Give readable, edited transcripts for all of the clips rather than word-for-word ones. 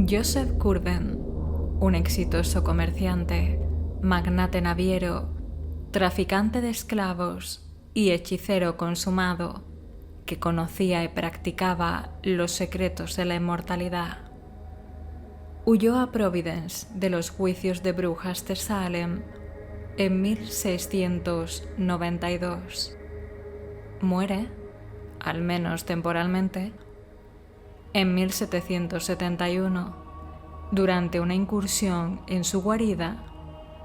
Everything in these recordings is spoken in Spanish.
Joseph Curwen, un exitoso comerciante, magnate naviero, traficante de esclavos y hechicero consumado, que conocía y practicaba los secretos de la inmortalidad. Huyó a Providence de los juicios de brujas de Salem en 1692. Muere, al menos temporalmente, en 1771, durante una incursión en su guarida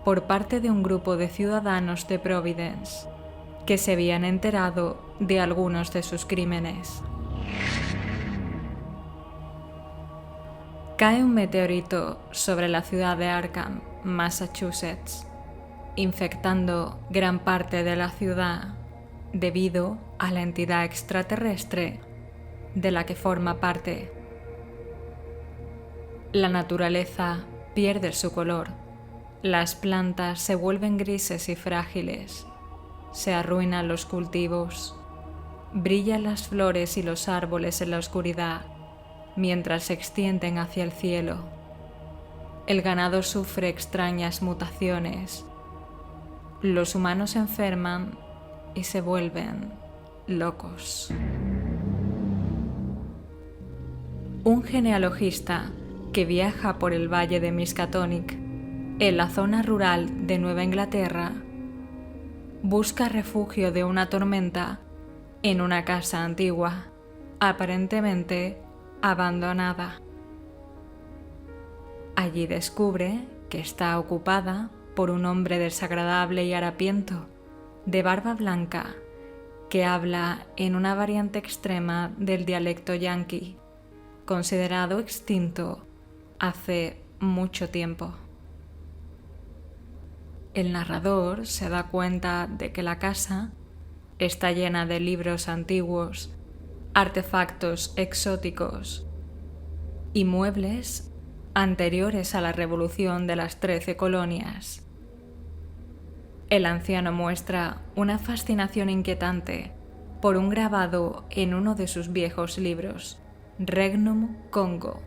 por parte de un grupo de ciudadanos de Providence que se habían enterado de algunos de sus crímenes. Cae un meteorito sobre la ciudad de Arkham, Massachusetts, infectando gran parte de la ciudad debido a la entidad extraterrestre de la que forma parte. La naturaleza pierde su color, las plantas se vuelven grises y frágiles, se arruinan los cultivos, brillan las flores y los árboles en la oscuridad mientras se extienden hacia el cielo. El ganado sufre extrañas mutaciones, los humanos enferman y se vuelven locos. Un genealogista que viaja por el valle de Miskatonic, en la zona rural de Nueva Inglaterra, busca refugio de una tormenta en una casa antigua, aparentemente abandonada. Allí descubre que está ocupada por un hombre desagradable y harapiento, de barba blanca, que habla en una variante extrema del dialecto yanqui, considerado extinto hace mucho tiempo. El narrador se da cuenta de que la casa está llena de libros antiguos, artefactos exóticos y muebles anteriores a la revolución de las 13 colonias. El anciano muestra una fascinación inquietante por un grabado en uno de sus viejos libros, Regnum Congo.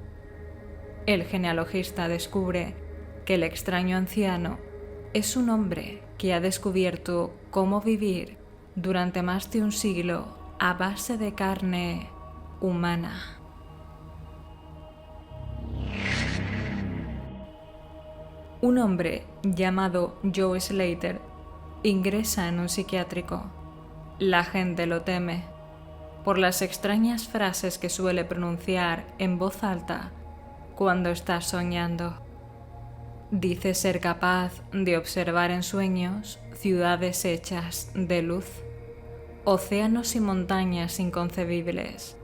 El genealogista descubre que el extraño anciano es un hombre que ha descubierto cómo vivir durante más de un siglo a base de carne humana. Un hombre llamado Joe Slater ingresa en un psiquiátrico. La gente lo teme por las extrañas frases que suele pronunciar en voz alta cuando está soñando. Dice ser capaz de observar en sueños ciudades hechas de luz, océanos y montañas inconcebibles,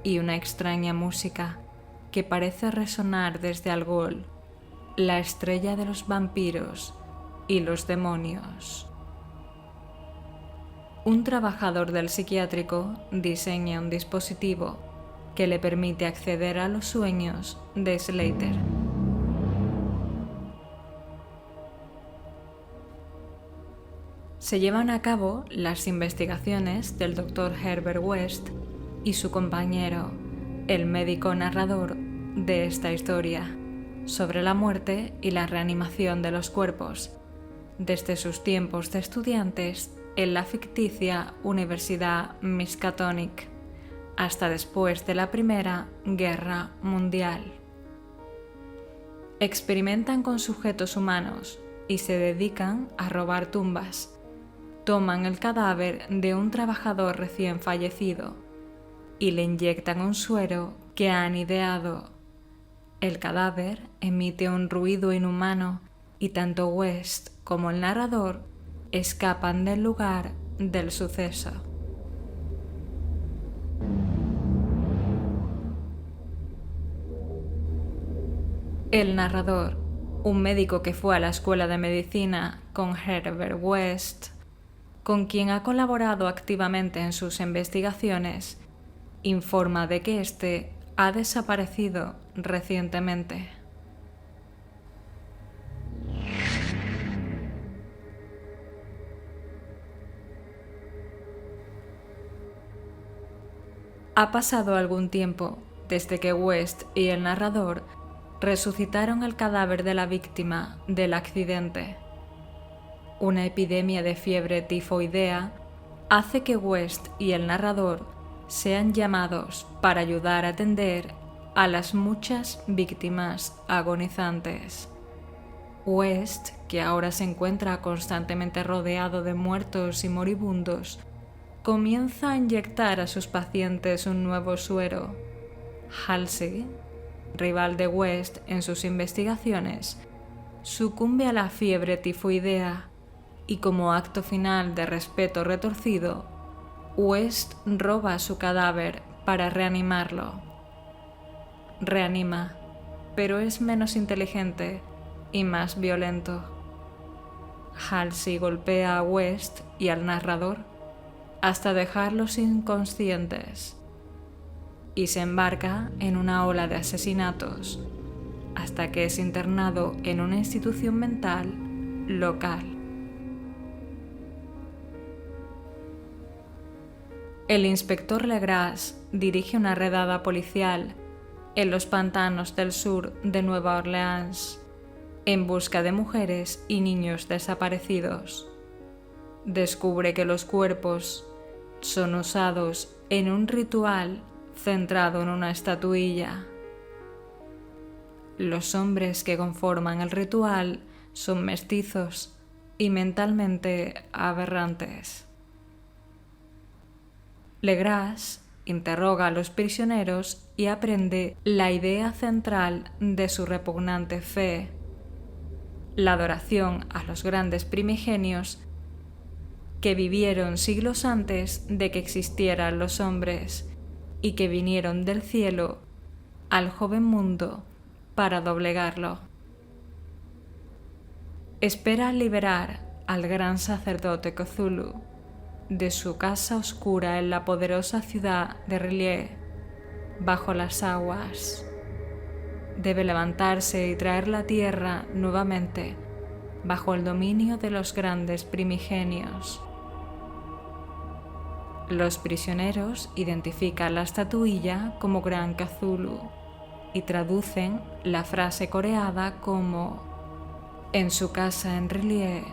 y una extraña música que parece resonar desde Algol, la estrella de los vampiros y los demonios. Un trabajador del psiquiátrico diseña un dispositivo que le permite acceder a los sueños de Slater. Se llevan a cabo las investigaciones del Dr. Herbert West y su compañero, el médico narrador de esta historia, sobre la muerte y la reanimación de los cuerpos, desde sus tiempos de estudiantes en la ficticia Universidad Miskatonic hasta después de la Primera Guerra Mundial. Experimentan con sujetos humanos y se dedican a robar tumbas. Toman el cadáver de un trabajador recién fallecido y le inyectan un suero que han ideado. El cadáver emite un ruido inhumano y tanto West como el narrador escapan del lugar del suceso. El narrador, un médico que fue a la escuela de medicina con Herbert West, con quien ha colaborado activamente en sus investigaciones, informa de que éste ha desaparecido recientemente. Ha pasado algún tiempo desde que West y el narrador resucitaron el cadáver de la víctima del accidente. Una epidemia de fiebre tifoidea hace que West y el narrador sean llamados para ayudar a atender a las muchas víctimas agonizantes. West, que ahora se encuentra constantemente rodeado de muertos y moribundos, comienza a inyectar a sus pacientes un nuevo suero. Halsey, rival de West en sus investigaciones, sucumbe a la fiebre tifoidea y como acto final de respeto retorcido, West roba su cadáver para reanimarlo. Reanima, pero es menos inteligente y más violento. Halsey golpea a West y al narrador hasta dejarlos inconscientes y se embarca en una ola de asesinatos hasta que es internado en una institución mental local. El inspector Legras dirige una redada policial en los pantanos del sur de Nueva Orleans en busca de mujeres y niños desaparecidos. Descubre que los cuerpos son usados en un ritual centrado en una estatuilla. Los hombres que conforman el ritual son mestizos y mentalmente aberrantes. Legras interroga a los prisioneros y aprende la idea central de su repugnante fe: la adoración a los grandes primigenios que vivieron siglos antes de que existieran los hombres y que vinieron del cielo al joven mundo para doblegarlo. Espera liberar al gran sacerdote Cthulhu de su casa oscura en la poderosa ciudad de R'lyeh, bajo las aguas. Debe levantarse y traer la tierra nuevamente bajo el dominio de los grandes primigenios. Los prisioneros identifican la estatuilla como Gran Cthulhu y traducen la frase coreada como: en su casa en R'lyeh,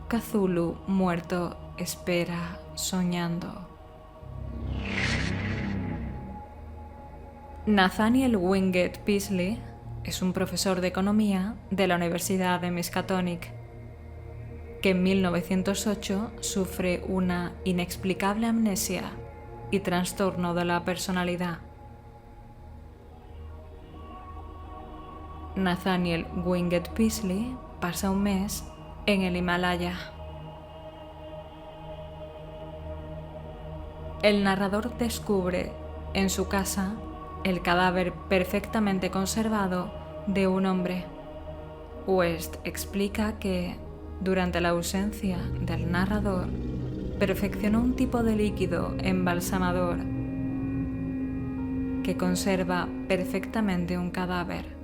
Cthulhu muerto espera soñando. Nathaniel Wingate Peaslee es un profesor de economía de la Universidad de Miskatonic que en 1908 sufre una inexplicable amnesia y trastorno de la personalidad. Nathaniel Wingate Peaslee pasa un mes en el Himalaya. El narrador descubre en su casa el cadáver perfectamente conservado de un hombre. West explica que, durante la ausencia del narrador, perfeccionó un tipo de líquido embalsamador que conserva perfectamente un cadáver.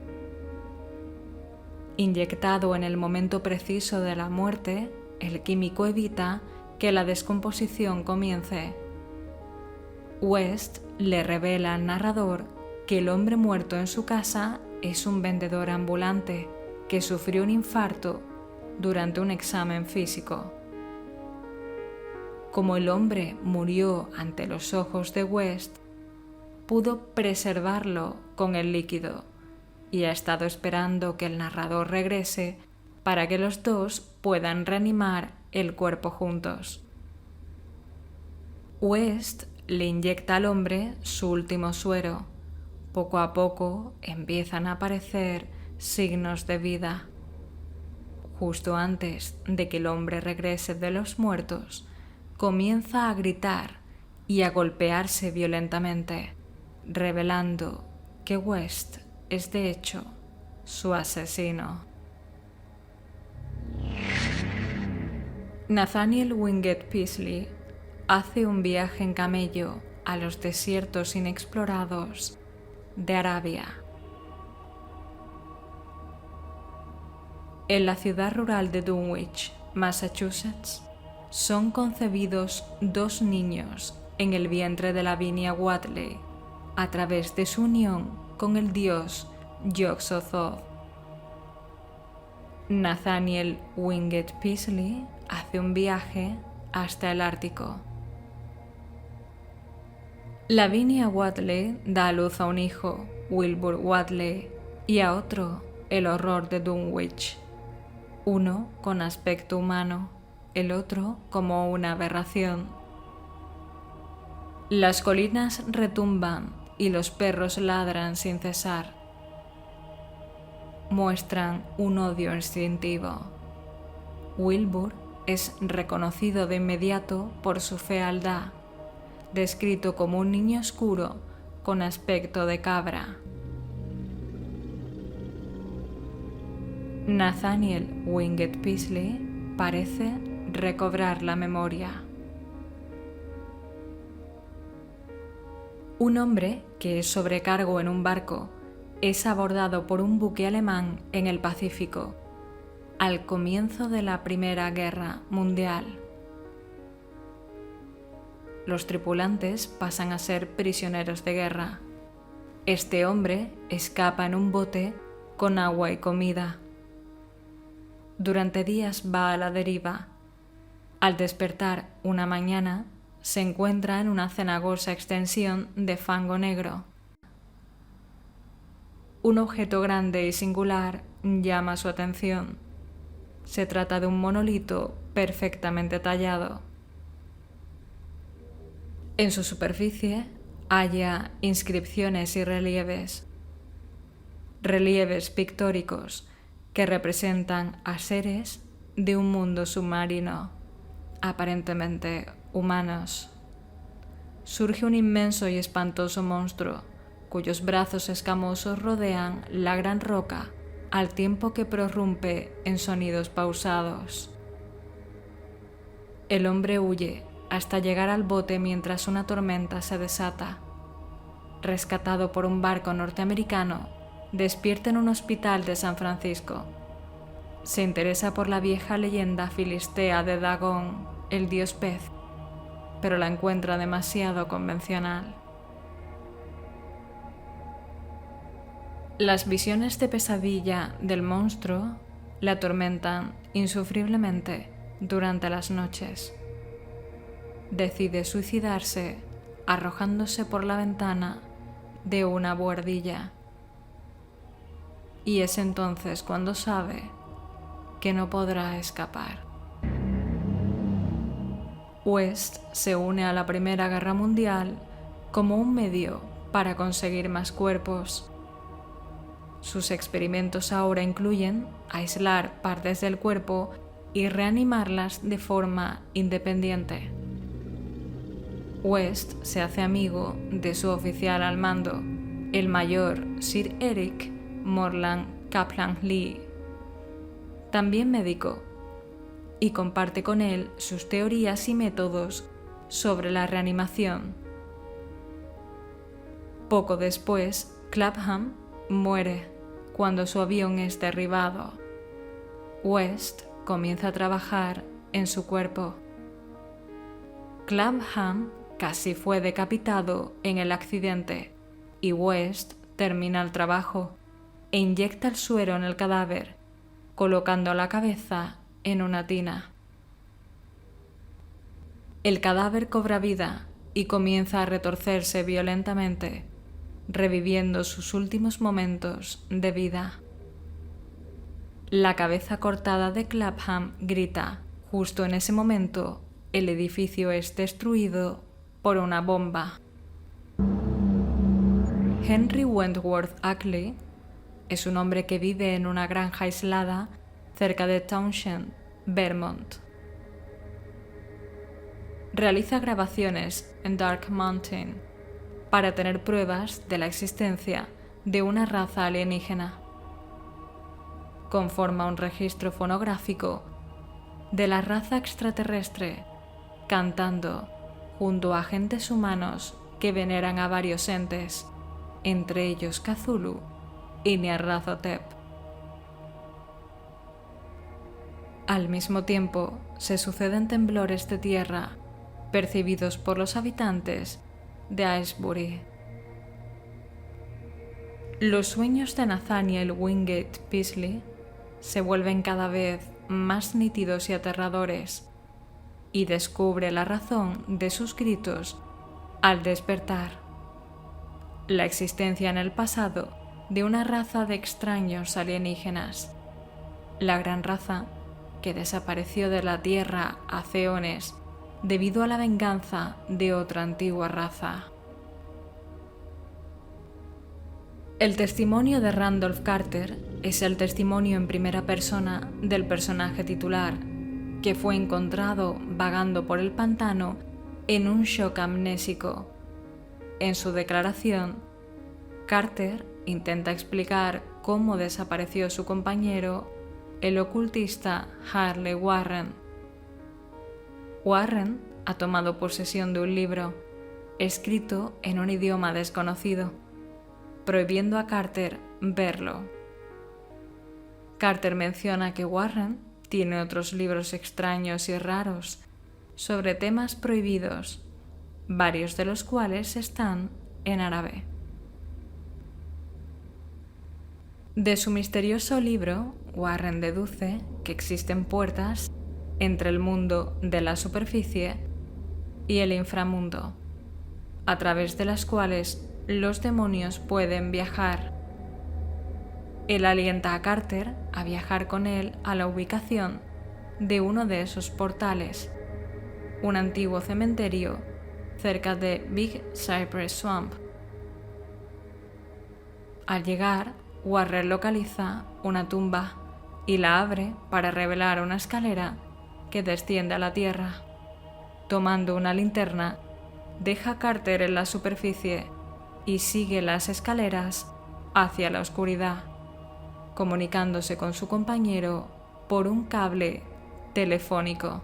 Inyectado en el momento preciso de la muerte, el químico evita que la descomposición comience. West le revela al narrador que el hombre muerto en su casa es un vendedor ambulante que sufrió un infarto durante un examen físico. Como el hombre murió ante los ojos de West, pudo preservarlo con el líquido y ha estado esperando que el narrador regrese para que los dos puedan reanimar el cuerpo juntos. West le inyecta al hombre su último suero. Poco a poco empiezan a aparecer signos de vida. Justo antes de que el hombre regrese de los muertos, comienza a gritar y a golpearse violentamente, revelando que West es de hecho su asesino. Nathaniel Wingate Peaslee hace un viaje en camello a los desiertos inexplorados de Arabia. En la ciudad rural de Dunwich, Massachusetts, son concebidos 2 niños en el vientre de Lavinia Whatley a través de su unión con el dios Yog-Sothoth. Nathaniel Wingate Peaslee hace un viaje hasta el Ártico. Lavinia Wadley da a luz a un hijo, Wilbur Wadley, y a otro, el horror de Dunwich, uno con aspecto humano, el otro como una aberración. Las colinas retumban y los perros ladran sin cesar. Muestran un odio instintivo. Wilbur es reconocido de inmediato por su fealdad, descrito como un niño oscuro con aspecto de cabra. Nathaniel Wingate Peaslee parece recobrar la memoria. Un hombre que es sobrecargo en un barco es abordado por un buque alemán en el Pacífico, al comienzo de la Primera Guerra Mundial. Los tripulantes pasan a ser prisioneros de guerra. Este hombre escapa en un bote con agua y comida. Durante días va a la deriva. Al despertar una mañana, se encuentra en una cenagosa extensión de fango negro. Un objeto grande y singular llama su atención. Se trata de un monolito perfectamente tallado. En su superficie halla inscripciones y relieves pictóricos que representan a seres de un mundo submarino, aparentemente humanos. Surge un inmenso y espantoso monstruo, cuyos brazos escamosos rodean la gran roca al tiempo que prorrumpe en sonidos pausados. El hombre huye hasta llegar al bote mientras una tormenta se desata. Rescatado por un barco norteamericano, despierta en un hospital de San Francisco. Se interesa por la vieja leyenda filistea de Dagón, el dios pez, pero la encuentra demasiado convencional. Las visiones de pesadilla del monstruo le atormentan insufriblemente durante las noches. Decide suicidarse arrojándose por la ventana de una buhardilla. Y es entonces cuando sabe que no podrá escapar. West se une a la Primera Guerra Mundial como un medio para conseguir más cuerpos. Sus experimentos ahora incluyen aislar partes del cuerpo y reanimarlas de forma independiente. West se hace amigo de su oficial al mando, el mayor Sir Eric Morland Kaplan Lee, también médico, y comparte con él sus teorías y métodos sobre la reanimación. Poco después, Clapham muere cuando su avión es derribado. West comienza a trabajar en su cuerpo. Clapham casi fue decapitado en el accidente y West termina el trabajo e inyecta el suero en el cadáver, colocando la cabeza en una tina. El cadáver cobra vida y comienza a retorcerse violentamente, reviviendo sus últimos momentos de vida. La cabeza cortada de Clapham grita. Justo en ese momento, el edificio es destruido por una bomba. Henry Wentworth Ackley es un hombre que vive en una granja aislada cerca de Townshend, Vermont. Realiza grabaciones en Dark Mountain para tener pruebas de la existencia de una raza alienígena. Conforma un registro fonográfico de la raza extraterrestre cantando junto a agentes humanos que veneran a varios entes, entre ellos Cthulhu y Nyarlathotep. Al mismo tiempo, se suceden temblores de tierra percibidos por los habitantes de Aylesbury. Los sueños de Nathaniel Wingate Peaslee se vuelven cada vez más nítidos y aterradores, y descubre la razón de sus gritos al despertar: la existencia en el pasado de una raza de extraños alienígenas, la gran raza que desapareció de la Tierra hace eones debido a la venganza de otra antigua raza. El testimonio de Randolph Carter es el testimonio en primera persona del personaje titular, que fue encontrado vagando por el pantano en un shock amnésico. En su declaración, Carter intenta explicar cómo desapareció su compañero, el ocultista Harley Warren. Warren ha tomado posesión de un libro, escrito en un idioma desconocido, prohibiendo a Carter verlo. Carter menciona que Warren tiene otros libros extraños y raros sobre temas prohibidos, varios de los cuales están en árabe. De su misterioso libro, Warren deduce que existen puertas entre el mundo de la superficie y el inframundo, a través de las cuales los demonios pueden viajar. Él alienta a Carter a viajar con él a la ubicación de uno de esos portales, un antiguo cementerio cerca de Big Cypress Swamp. Al llegar, Warren localiza una tumba y la abre para revelar una escalera que desciende a la tierra. Tomando una linterna, deja a Carter en la superficie y sigue las escaleras hacia la oscuridad, comunicándose con su compañero por un cable telefónico.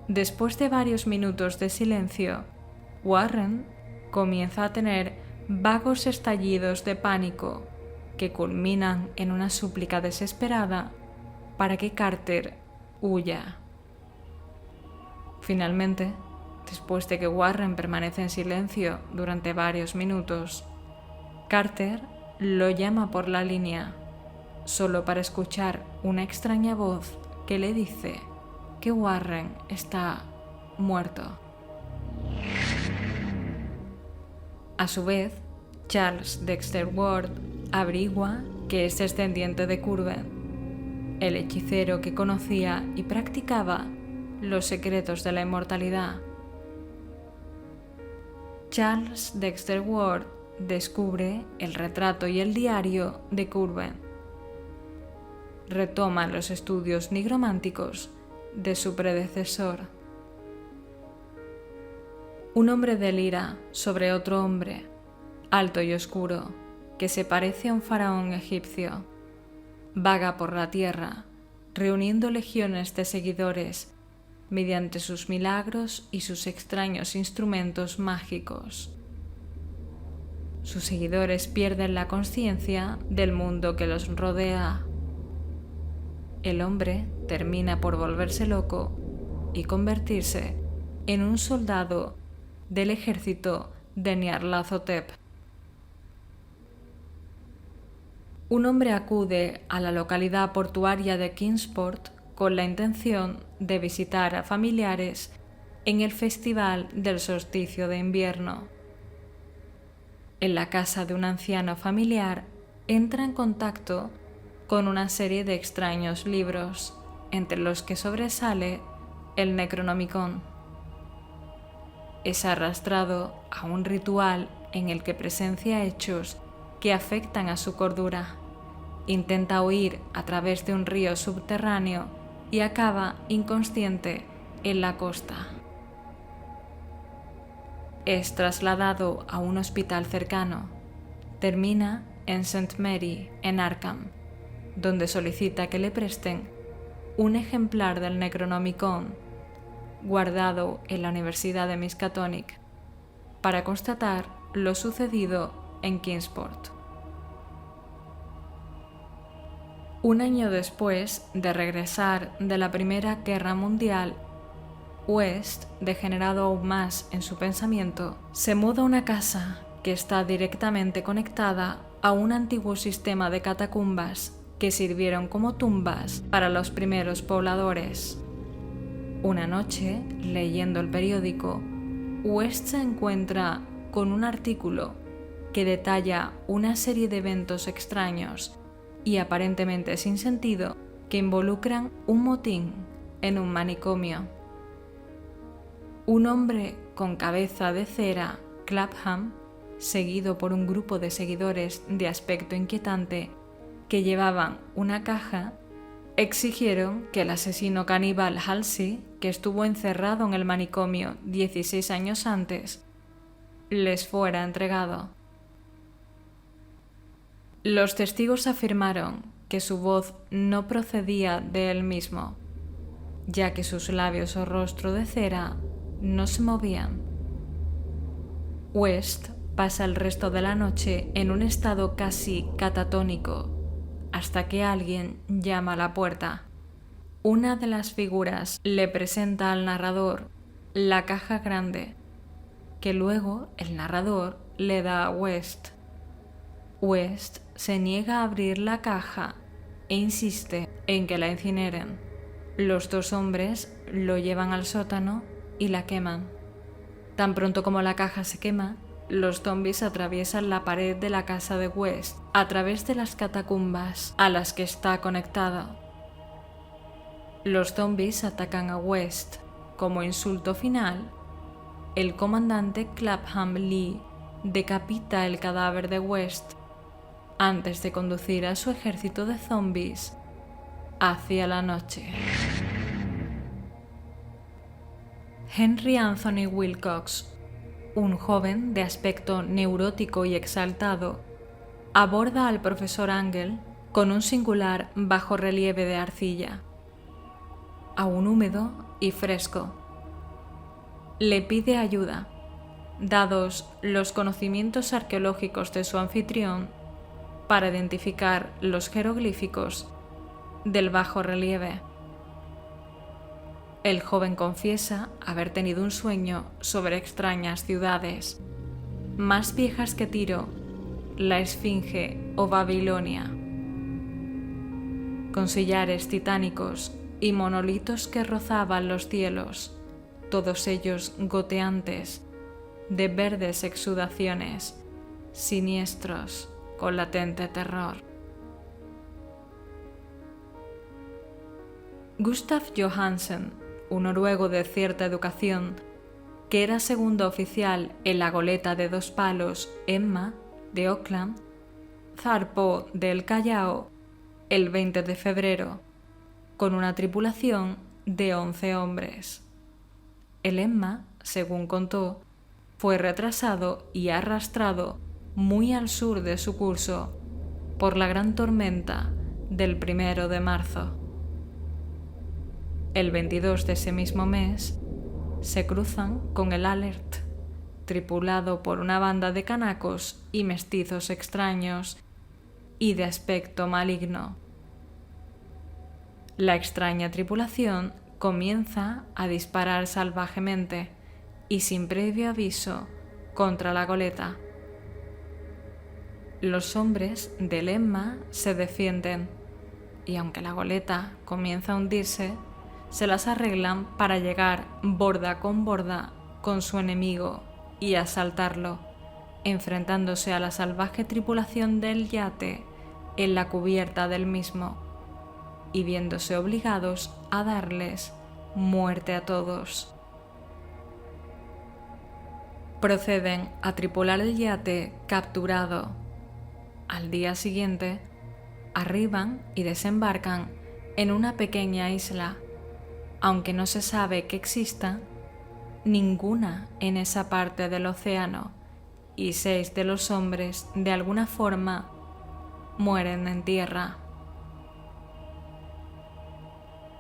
Después de varios minutos de silencio, Warren comienza a tener vagos estallidos de pánico que culminan en una súplica desesperada para que Carter huya. Finalmente, después de que Warren permanece en silencio durante varios minutos, Carter lo llama por la línea, solo para escuchar una extraña voz que le dice que Warren está muerto. A su vez, Charles Dexter Ward averigua que es descendiente de Curwen, el hechicero que conocía y practicaba los secretos de la inmortalidad. Charles Dexter Ward descubre el retrato y el diario de Curwen. Retoma los estudios nigrománticos de su predecesor. Un hombre delira sobre otro hombre, alto y oscuro, que se parece a un faraón egipcio. Vaga por la tierra, reuniendo legiones de seguidores mediante sus milagros y sus extraños instrumentos mágicos. Sus seguidores pierden la conciencia del mundo que los rodea. El hombre termina por volverse loco y convertirse en un soldado del ejército de Nyarlathotep. Un hombre acude a la localidad portuaria de Kingsport con la intención de visitar a familiares en el festival del solsticio de invierno. En la casa de un anciano familiar entra en contacto con una serie de extraños libros, entre los que sobresale el Necronomicon. Es arrastrado a un ritual en el que presencia hechos que afectan a su cordura. Intenta huir a través de un río subterráneo y acaba inconsciente en la costa. Es trasladado a un hospital cercano. Termina en St. Mary, en Arkham, donde solicita que le presten un ejemplar del Necronomicon guardado en la Universidad de Miskatonic para constatar lo sucedido en Kingsport. Un año después de regresar de la Primera Guerra Mundial, West, degenerado aún más en su pensamiento, se muda a una casa que está directamente conectada a un antiguo sistema de catacumbas que sirvieron como tumbas para los primeros pobladores. Una noche, leyendo el periódico, West se encuentra con un artículo que detalla una serie de eventos extraños y aparentemente sin sentido que involucran un motín en un manicomio. Un hombre con cabeza de cera, Clapham, seguido por un grupo de seguidores de aspecto inquietante que llevaban una caja, exigieron que el asesino caníbal Halsey, que estuvo encerrado en el manicomio 16 años antes, les fuera entregado. Los testigos afirmaron que su voz no procedía de él mismo, ya que sus labios o rostro de cera no se movían. West pasa el resto de la noche en un estado casi catatónico, hasta que alguien llama a la puerta. Una de las figuras le presenta al narrador la caja grande, que luego el narrador le da a West. West se niega a abrir la caja e insiste en que la incineren. Los dos hombres lo llevan al sótano y la queman. Tan pronto como la caja se quema, los zombies atraviesan la pared de la casa de West a través de las catacumbas a las que está conectada. Los zombies atacan a West. Como insulto final, el comandante Clapham Lee decapita el cadáver de West antes de conducir a su ejército de zombies hacia la noche. Henry Anthony Wilcox, un joven de aspecto neurótico y exaltado, aborda al profesor Angell con un singular bajorrelieve de arcilla, aún húmedo y fresco. Le pide ayuda, dados los conocimientos arqueológicos de su anfitrión, para identificar los jeroglíficos del bajorrelieve. El joven confiesa haber tenido un sueño sobre extrañas ciudades, más viejas que Tiro, la Esfinge o Babilonia, con sillares titánicos y monolitos que rozaban los cielos, todos ellos goteantes, de verdes exudaciones, siniestros, con latente terror. Gustav Johansen, un noruego de cierta educación, que era segundo oficial en la goleta de 2 palos Emma de Auckland, zarpó del Callao el 20 de febrero con una tripulación de 11 hombres. El Emma, según contó, fue retrasado y arrastrado muy al sur de su curso por la gran tormenta del 1 de marzo. El 22 de ese mismo mes se cruzan con el Alert, tripulado por una banda de canacos y mestizos extraños y de aspecto maligno. La extraña tripulación comienza a disparar salvajemente y sin previo aviso contra la goleta. Los hombres del Emma se defienden y aunque la goleta comienza a hundirse, se las arreglan para llegar borda con borda con su enemigo y asaltarlo, enfrentándose a la salvaje tripulación del yate en la cubierta del mismo y viéndose obligados a darles muerte a todos. Proceden a tripular el yate capturado. Al día siguiente, arriban y desembarcan en una pequeña isla, aunque no se sabe que exista ninguna en esa parte del océano, y 6 de los hombres, de alguna forma, mueren en tierra.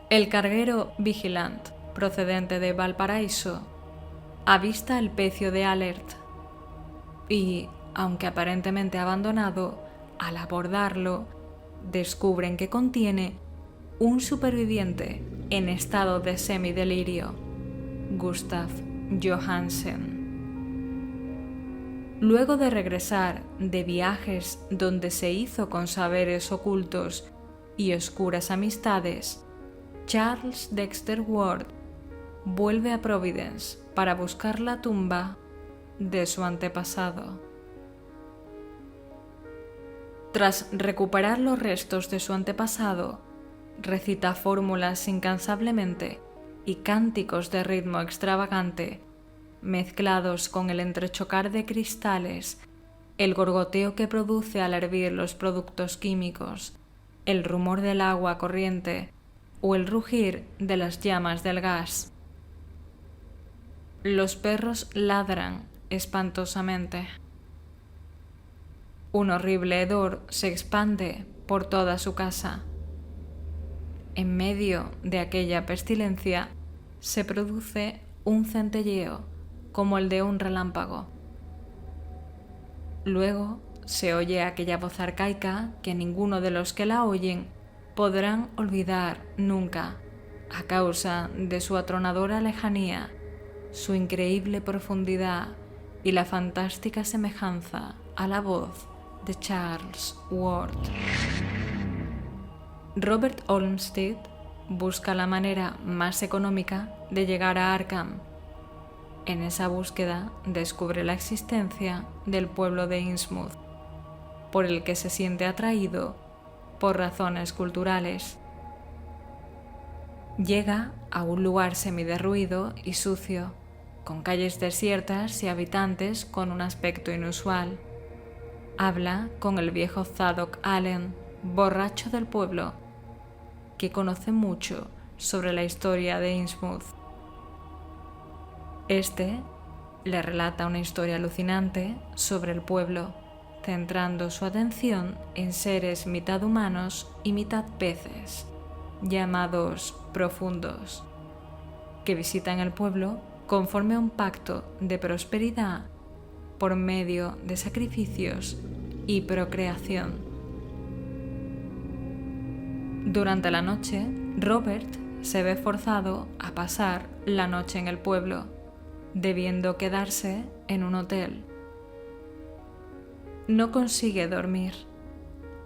El carguero Vigilant, procedente de Valparaíso, avista el pecio de Alert y, aunque aparentemente abandonado, al abordarlo, descubren que contiene un superviviente en estado de semidelirio, Gustav Johansen. Luego de regresar de viajes donde se hizo con saberes ocultos y oscuras amistades, Charles Dexter Ward vuelve a Providence para buscar la tumba de su antepasado. Tras recuperar los restos de su antepasado, recita fórmulas incansablemente y cánticos de ritmo extravagante, mezclados con el entrechocar de cristales, el gorgoteo que produce al hervir los productos químicos, el rumor del agua corriente o el rugir de las llamas del gas. Los perros ladran espantosamente. Un horrible hedor se expande por toda su casa. En medio de aquella pestilencia se produce un centelleo como el de un relámpago. Luego se oye aquella voz arcaica que ninguno de los que la oyen podrán olvidar nunca, a causa de su atronadora lejanía, su increíble profundidad y la fantástica semejanza a la voz de Charles Ward. Robert Olmsted busca la manera más económica de llegar a Arkham. En esa búsqueda descubre la existencia del pueblo de Innsmouth, por el que se siente atraído por razones culturales. Llega a un lugar semiderruido y sucio, con calles desiertas y habitantes con un aspecto inusual. Habla con el viejo Zadok Allen, borracho del pueblo, que conoce mucho sobre la historia de Innsmouth. Este le relata una historia alucinante sobre el pueblo, centrando su atención en seres mitad humanos y mitad peces, llamados profundos, que visitan el pueblo conforme a un pacto de prosperidad por medio de sacrificios y procreación. Durante la noche, Robert se ve forzado a pasar la noche en el pueblo, debiendo quedarse en un hotel. No consigue dormir.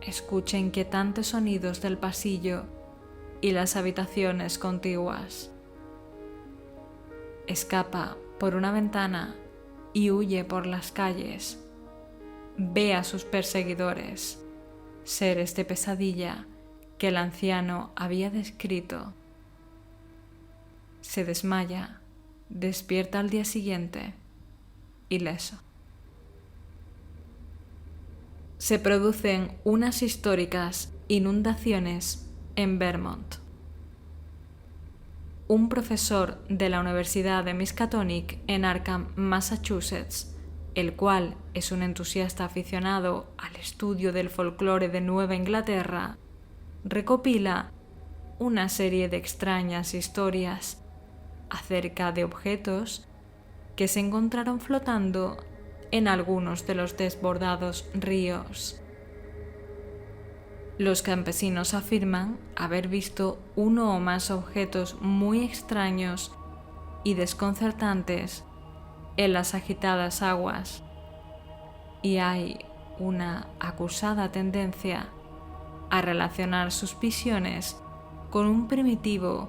Escucha inquietantes sonidos del pasillo y las habitaciones contiguas. Escapa por una ventana y huye por las calles. Ve a sus perseguidores, seres de pesadilla que el anciano había descrito. Se desmaya, despierta al día siguiente, ileso. Se producen unas históricas inundaciones en Vermont. Un profesor de la Universidad de Miskatonic en Arkham, Massachusetts, el cual es un entusiasta aficionado al estudio del folclore de Nueva Inglaterra, recopila una serie de extrañas historias acerca de objetos que se encontraron flotando en algunos de los desbordados ríos. Los campesinos afirman haber visto uno o más objetos muy extraños y desconcertantes en las agitadas aguas, y hay una acusada tendencia a relacionar sus visiones con un primitivo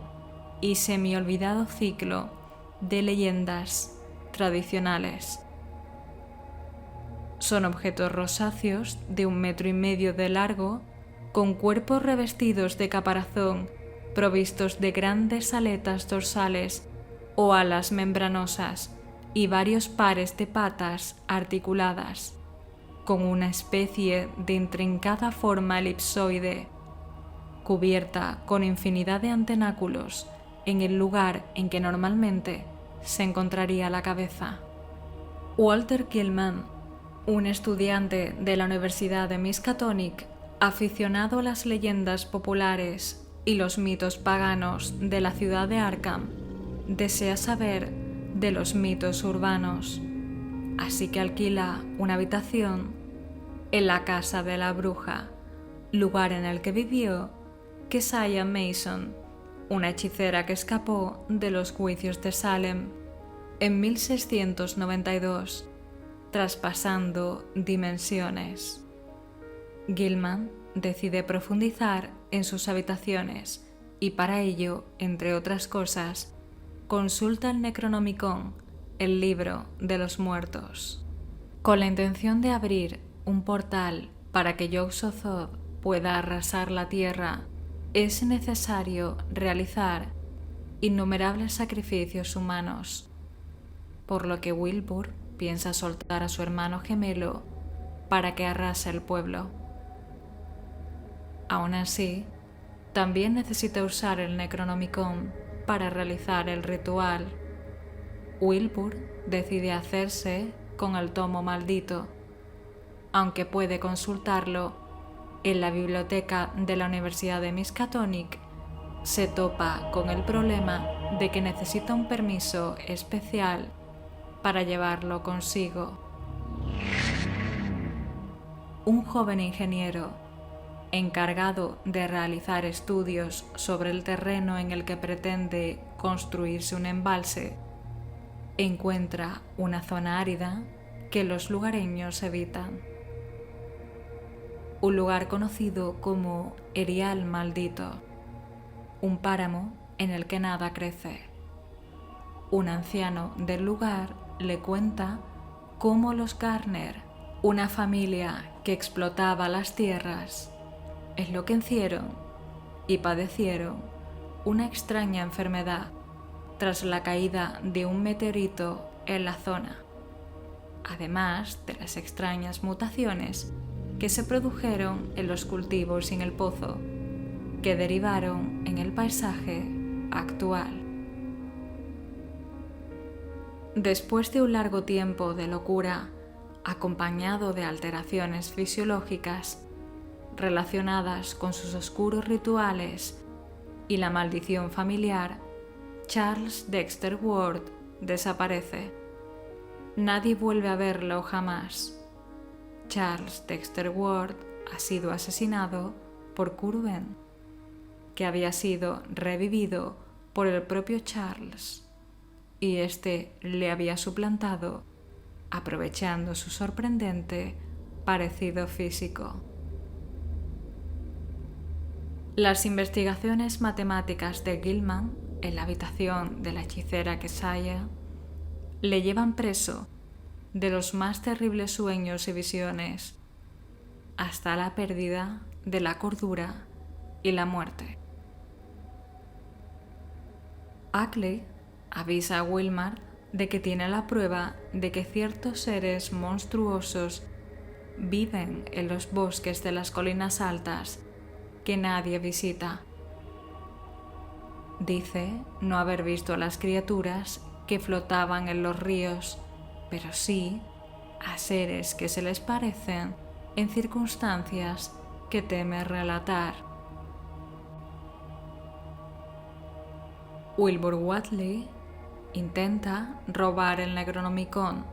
y semi-olvidado ciclo de leyendas tradicionales. Son objetos rosáceos de 1,5 metros de largo, con cuerpos revestidos de caparazón, provistos de grandes aletas dorsales o alas membranosas y varios pares de patas articuladas, con una especie de intrincada forma elipsoide, cubierta con infinidad de antenáculos en el lugar en que normalmente se encontraría la cabeza. Walter Gilman, un estudiante de la Universidad de Miskatonic, aficionado a las leyendas populares y los mitos paganos de la ciudad de Arkham, desea saber de los mitos urbanos, así que alquila una habitación en la casa de la bruja, lugar en el que vivió Keziah Mason, una hechicera que escapó de los juicios de Salem en 1692 traspasando dimensiones. Gilman decide profundizar en sus habitaciones y para ello, entre otras cosas, consulta el Necronomicon, el libro de los muertos. Con la intención de abrir un portal para que Yog-Sothoth pueda arrasar la tierra, es necesario realizar innumerables sacrificios humanos, por lo que Wilbur piensa soltar a su hermano gemelo para que arrase el pueblo. Aún así, también necesita usar el Necronomicon para realizar el ritual. Wilbur decide hacerse con el tomo maldito, aunque puede consultarlo en la biblioteca de la Universidad de Miskatonic. Se topa con el problema de que necesita un permiso especial para llevarlo consigo. Un joven ingeniero, encargado de realizar estudios sobre el terreno en el que pretende construirse un embalse, encuentra una zona árida que los lugareños evitan. Un lugar conocido como Erial Maldito, un páramo en el que nada crece. Un anciano del lugar le cuenta cómo los Garner, una familia que explotaba las tierras, enloquecieron y padecieron una extraña enfermedad tras la caída de un meteorito en la zona, además de las extrañas mutaciones que se produjeron en los cultivos y en el pozo, que derivaron en el paisaje actual. Después de un largo tiempo de locura, acompañado de alteraciones fisiológicas relacionadas con sus oscuros rituales y la maldición familiar, Charles Dexter Ward desaparece. Nadie vuelve a verlo jamás. Charles Dexter Ward ha sido asesinado por Curwen, que había sido revivido por el propio Charles, y este le había suplantado, aprovechando su sorprendente parecido físico. Las investigaciones matemáticas de Gilman en la habitación de la hechicera Kesaya le llevan preso de los más terribles sueños y visiones hasta la pérdida de la cordura y la muerte. Ackley avisa a Wilmar de que tiene la prueba de que ciertos seres monstruosos viven en los bosques de las colinas altas que nadie visita. Dice no haber visto a las criaturas que flotaban en los ríos, pero sí a seres que se les parecen en circunstancias que teme relatar. Wilbur Whateley intenta robar el Necronomicon,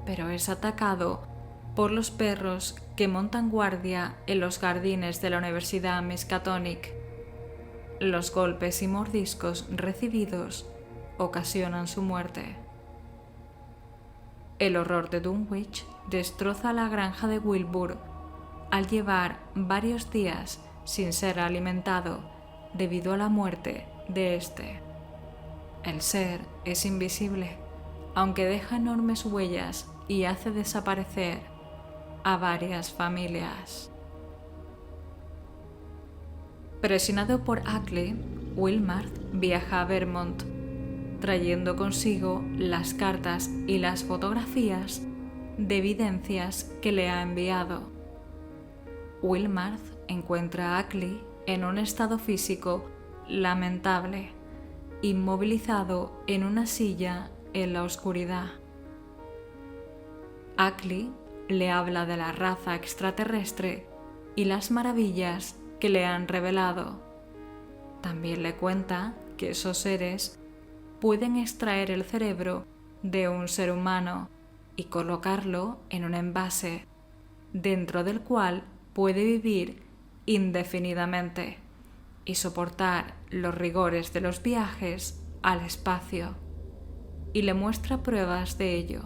pero es atacado por los perros que montan guardia en los jardines de la Universidad Miskatonic. Los golpes y mordiscos recibidos ocasionan su muerte. El horror de Dunwich destroza la granja de Wilbur al llevar varios días sin ser alimentado debido a la muerte de este. El ser es invisible, aunque deja enormes huellas y hace desaparecer a varias familias. Presionado por Ackley, Wilmar viaja a Vermont, trayendo consigo las cartas y las fotografías de evidencias que le ha enviado. Wilmar encuentra a Ackley en un estado físico lamentable, inmovilizado en una silla en la oscuridad. Ackley le habla de la raza extraterrestre y las maravillas que le han revelado. También le cuenta que esos seres pueden extraer el cerebro de un ser humano y colocarlo en un envase, dentro del cual puede vivir indefinidamente y soportar los rigores de los viajes al espacio, y le muestra pruebas de ello.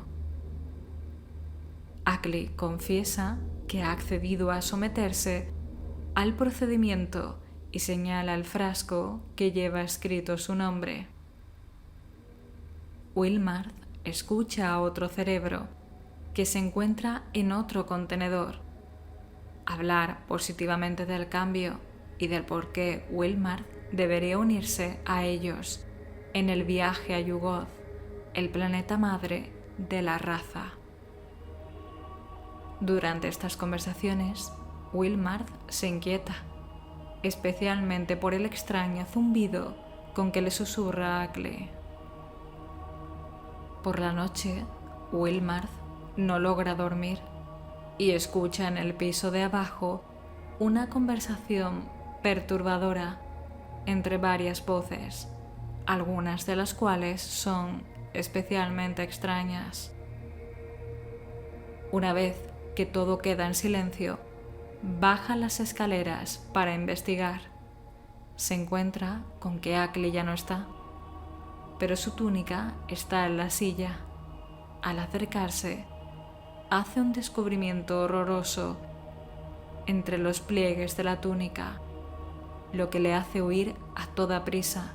Ackley confiesa que ha accedido a someterse al procedimiento y señala el frasco que lleva escrito su nombre. Wilmarth escucha a otro cerebro que se encuentra en otro contenedor hablar positivamente del cambio y del por qué Wilmarth debería unirse a ellos en el viaje a Yugoth, el planeta madre de la raza. Durante estas conversaciones, Wilmarth se inquieta, especialmente por el extraño zumbido con que le susurra a Ackley. Por la noche, Wilmarth no logra dormir y escucha en el piso de abajo una conversación perturbadora entre varias voces, algunas de las cuales son especialmente extrañas. Una vez que todo queda en silencio, baja las escaleras para investigar. Se encuentra con que Ackley ya no está, pero su túnica está en la silla. Al acercarse, hace un descubrimiento horroroso entre los pliegues de la túnica, lo que le hace huir a toda prisa,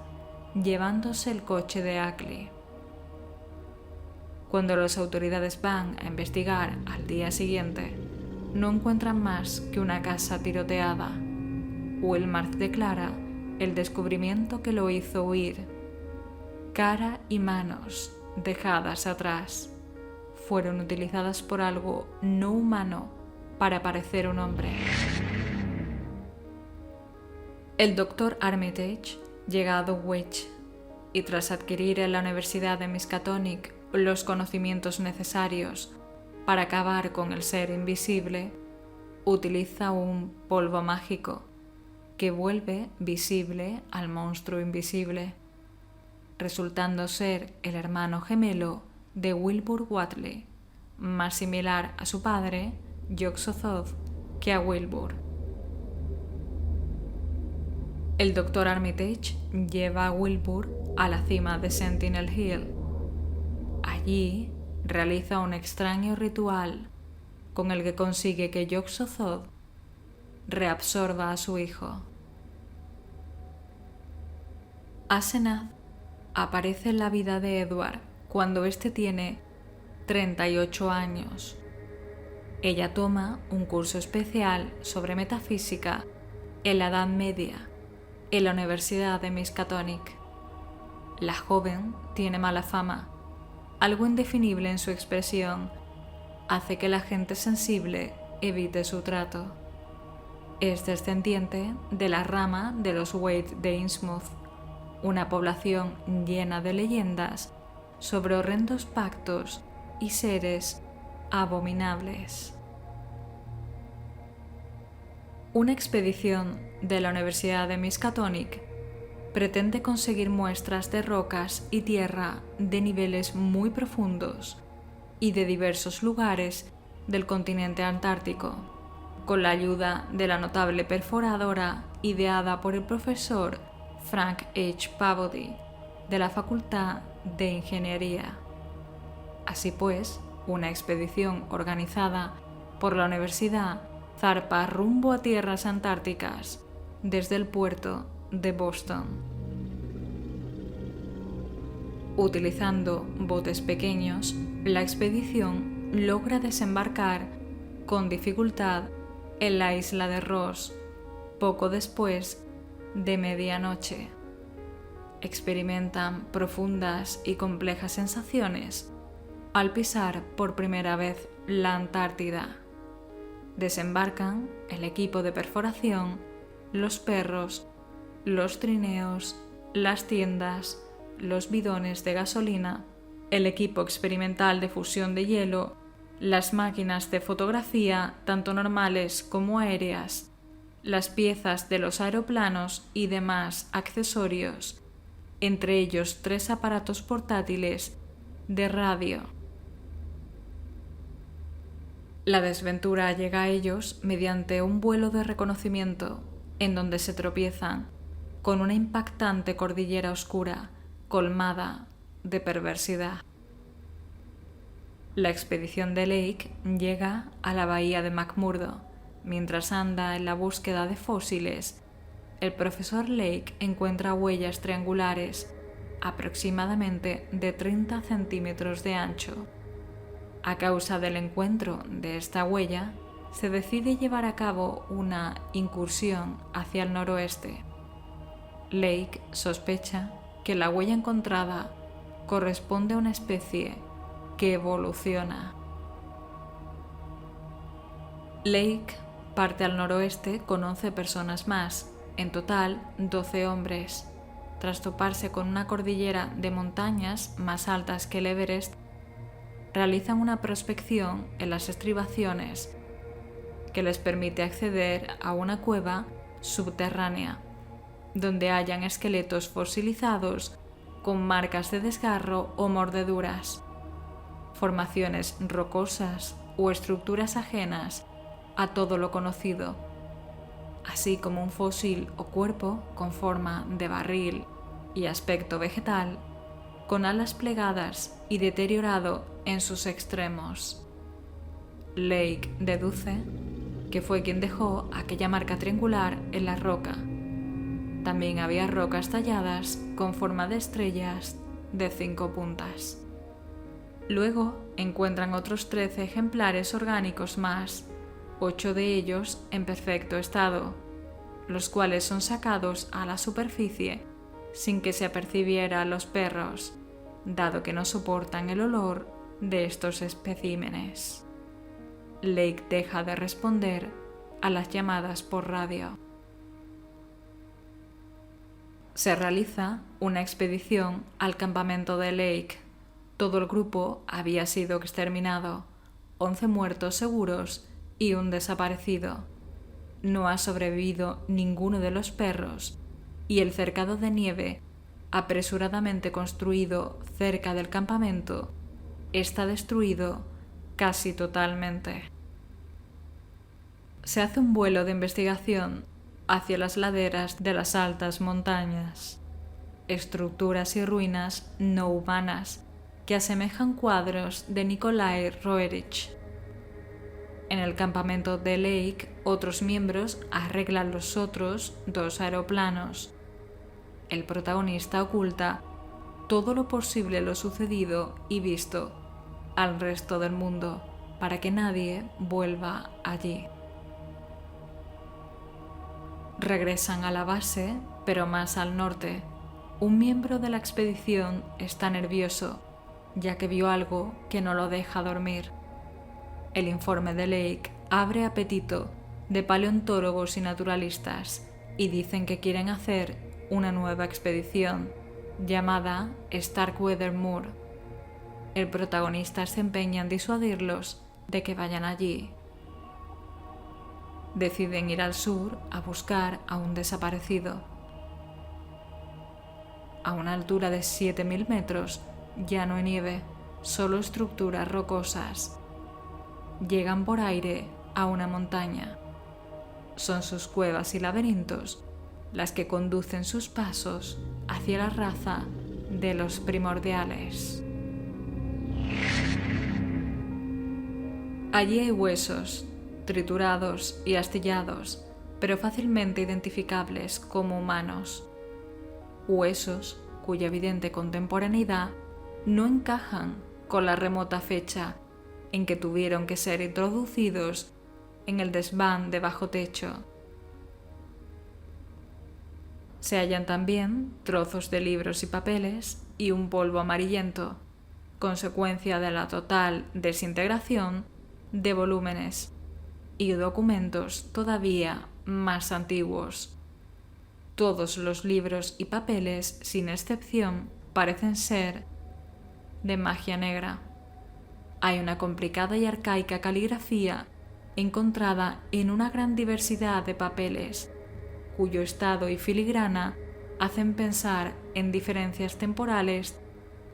llevándose el coche de Ackley. Cuando las autoridades van a investigar al día siguiente, no encuentran más que una casa tiroteada. Wilmarth declara el descubrimiento que lo hizo huir. Cara y manos dejadas atrás fueron utilizadas por algo no humano para parecer un hombre. El Dr. Armitage llega a Dulwich y tras adquirir en la Universidad de Miskatonic los conocimientos necesarios para acabar con el ser invisible, utiliza un polvo mágico que vuelve visible al monstruo invisible, resultando ser el hermano gemelo de Wilbur Whateley, más similar a su padre, Yog-Sothoth, que a Wilbur. El Dr. Armitage lleva a Wilbur a la cima de Sentinel Hill. Allí realiza un extraño ritual con el que consigue que Yog-Sothoth reabsorba a su hijo. Asenath aparece en la vida de Edward cuando éste tiene 38 años. Ella toma un curso especial sobre metafísica en la Edad Media en la Universidad de Miskatonic. La joven tiene mala fama. Algo indefinible en su expresión hace que la gente sensible evite su trato. Es descendiente de la rama de los Wade de Innsmouth, una población llena de leyendas sobre horrendos pactos y seres abominables. Una expedición de la Universidad de Miskatonic pretende conseguir muestras de rocas y tierra de niveles muy profundos y de diversos lugares del continente antártico, con la ayuda de la notable perforadora ideada por el profesor Frank H. Pavody de la Facultad de Ingeniería. Así pues, una expedición organizada por la universidad zarpa rumbo a tierras antárticas desde el puerto de Boston. Utilizando botes pequeños, la expedición logra desembarcar con dificultad en la isla de Ross poco después de medianoche. Experimentan profundas y complejas sensaciones al pisar por primera vez la Antártida. Desembarcan el equipo de perforación, los perros, los trineos, las tiendas, los bidones de gasolina, el equipo experimental de fusión de hielo, las máquinas de fotografía, tanto normales como aéreas, las piezas de los aeroplanos y demás accesorios, entre ellos 3 aparatos portátiles de radio. La desventura llega a ellos mediante un vuelo de reconocimiento, en donde se tropiezan con una impactante cordillera oscura, colmada de perversidad. La expedición de Lake llega a la bahía de McMurdo. Mientras anda en la búsqueda de fósiles, el profesor Lake encuentra huellas triangulares, aproximadamente de 30 centímetros de ancho. A causa del encuentro de esta huella, se decide llevar a cabo una incursión hacia el noroeste. Lake sospecha que la huella encontrada corresponde a una especie que evoluciona. Lake parte al noroeste con 11 personas más, en total 12 hombres. Tras toparse con una cordillera de montañas más altas que el Everest, realizan una prospección en las estribaciones que les permite acceder a una cueva subterránea, donde hallan esqueletos fosilizados con marcas de desgarro o mordeduras, formaciones rocosas o estructuras ajenas a todo lo conocido, así como un fósil o cuerpo con forma de barril y aspecto vegetal, con alas plegadas y deteriorado en sus extremos. Lake deduce que fue quien dejó aquella marca triangular en la roca. También había rocas talladas con forma de estrellas de 5 puntas. Luego encuentran otros 13 ejemplares orgánicos más, 8 de ellos en perfecto estado, los cuales son sacados a la superficie sin que se apercibiera a los perros, dado que no soportan el olor de estos especímenes. Lake deja de responder a las llamadas por radio. Se realiza una expedición al campamento de Lake. Todo el grupo había sido exterminado, 11 muertos seguros y un desaparecido. No ha sobrevivido ninguno de los perros y el cercado de nieve, apresuradamente construido cerca del campamento, está destruido casi totalmente. Se hace un vuelo de investigación hacia las laderas de las altas montañas, estructuras y ruinas no humanas que asemejan cuadros de Nikolai Roerich. En el campamento de Lake, otros miembros arreglan los otros 2 aeroplanos. El protagonista oculta todo lo posible lo sucedido y visto al resto del mundo para que nadie vuelva allí. Regresan a la base, pero más al norte. Un miembro de la expedición está nervioso, ya que vio algo que no lo deja dormir. El informe de Lake abre apetito de paleontólogos y naturalistas y dicen que quieren hacer una nueva expedición llamada Starkweather Moor. El protagonista se empeña en disuadirlos de que vayan allí. Deciden ir al sur a buscar a un desaparecido. A una altura de 7.000 metros ya no hay nieve, solo estructuras rocosas. Llegan por aire a una montaña. Son sus cuevas y laberintos las que conducen sus pasos hacia la raza de los primordiales. Allí hay huesos, triturados y astillados, pero fácilmente identificables como humanos. Huesos cuya evidente contemporaneidad no encajan con la remota fecha en que tuvieron que ser introducidos en el desván de bajo techo. Se hallan también trozos de libros y papeles y un polvo amarillento, consecuencia de la total desintegración de volúmenes y documentos todavía más antiguos. Todos los libros y papeles, sin excepción, parecen ser de magia negra. Hay una complicada y arcaica caligrafía encontrada en una gran diversidad de papeles, cuyo estado y filigrana hacen pensar en diferencias temporales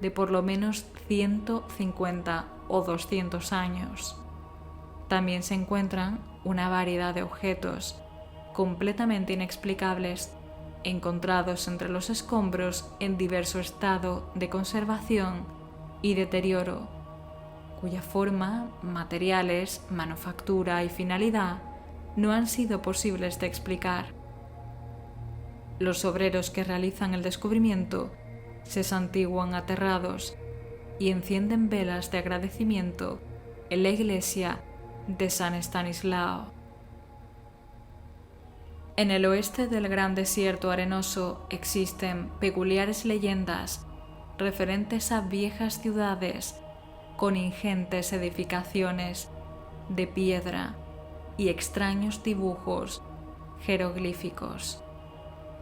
de por lo menos 150 o 200 años. También se encuentran una variedad de objetos completamente inexplicables encontrados entre los escombros en diverso estado de conservación y deterioro. cuya forma, materiales, manufactura y finalidad no han sido posibles de explicar. Los obreros que realizan el descubrimiento se santiguan aterrados y encienden velas de agradecimiento en la iglesia de San Estanislao. En el oeste del gran desierto arenoso existen peculiares leyendas referentes a viejas ciudades con ingentes edificaciones de piedra y extraños dibujos jeroglíficos,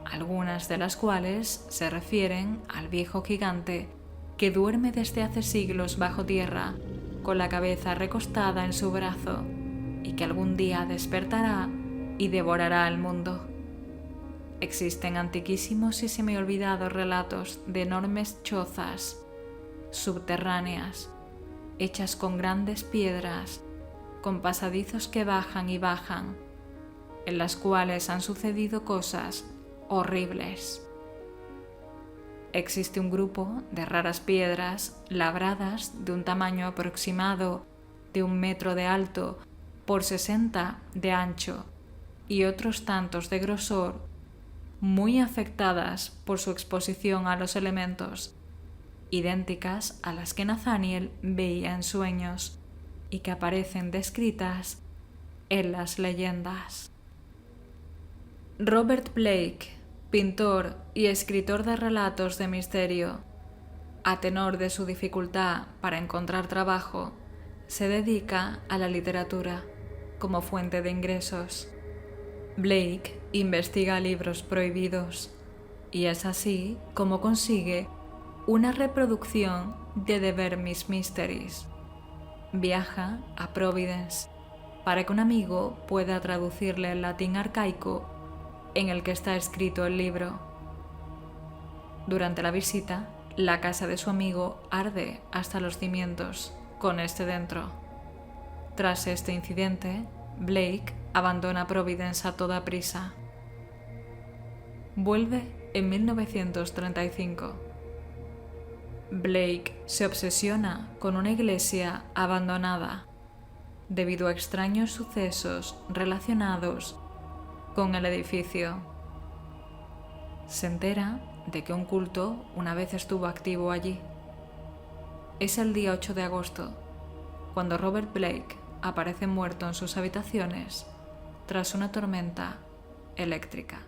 algunas de las cuales se refieren al viejo gigante que duerme desde hace siglos bajo tierra con la cabeza recostada en su brazo y que algún día despertará y devorará al mundo. Existen antiquísimos y semiolvidados relatos de enormes chozas subterráneas, hechas con grandes piedras, con pasadizos que bajan y bajan, en las cuales han sucedido cosas horribles. Existe un grupo de raras piedras labradas de un tamaño aproximado de 1 metro de alto por 60 de ancho y otros tantos de grosor, muy afectadas por su exposición a los elementos, idénticas a las que Nathaniel veía en sueños y que aparecen descritas en las leyendas. Robert Blake, pintor y escritor de relatos de misterio, a tenor de su dificultad para encontrar trabajo, se dedica a la literatura como fuente de ingresos. Blake investiga libros prohibidos y es así como consigue una reproducción de The Burmese Mysteries. Viaja a Providence para que un amigo pueda traducirle el latín arcaico en el que está escrito el libro. Durante la visita, la casa de su amigo arde hasta los cimientos, con este dentro. Tras este incidente, Blake abandona Providence a toda prisa. Vuelve en 1935. Blake se obsesiona con una iglesia abandonada debido a extraños sucesos relacionados con el edificio. Se entera de que un culto una vez estuvo activo allí. Es el día 8 de agosto, cuando Robert Blake aparece muerto en sus habitaciones tras una tormenta eléctrica.